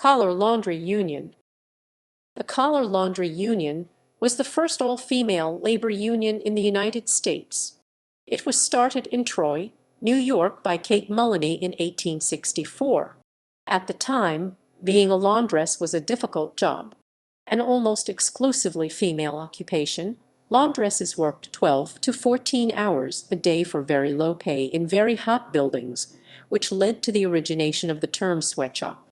Collar Laundry Union. The Collar Laundry Union was the first all-female labor union in the United States. It was started in Troy, New York by Kate Mullany in 1864. At the time, being a laundress was a difficult job. An almost exclusively female occupation, laundresses worked 12 to 14 hours a day for very low pay in very hot buildings, which led to the origination of the term sweatshop.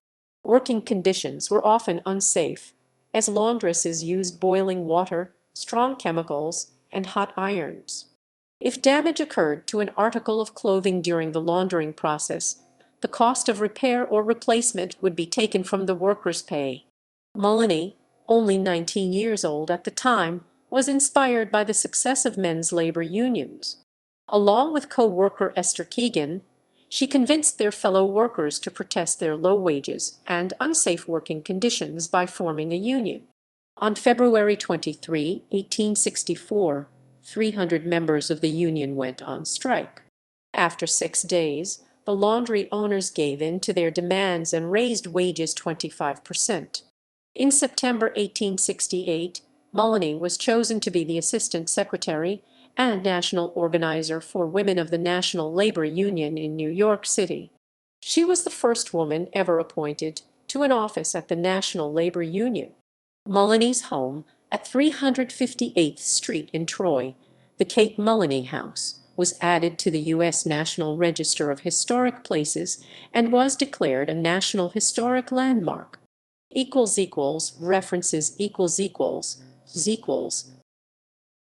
Working conditions were often unsafe, as laundresses used boiling water, strong chemicals, and hot irons. If damage occurred to an article of clothing during the laundering process, the cost of repair or replacement would be taken from the worker's pay. Mullany, only 19 years old at the time, was inspired by the success of men's labor unions. Along with co-worker Esther Keegan, she convinced their fellow workers to protest their low wages and unsafe working conditions by forming a union. On February 23, 1864, 300 members of the union went on strike. After 6 days, the laundry owners gave in to their demands and raised wages 25%. In September 1868, Mullany was chosen to be the assistant secretary and national organizer for women of the National Labor Union in New York City. She was the first woman ever appointed to an office at the National Labor Union. Mullany's home at 358th Street in Troy, the Kate Mullany House, was added to the U.S. National Register of Historic Places and was declared a National Historic Landmark. References equals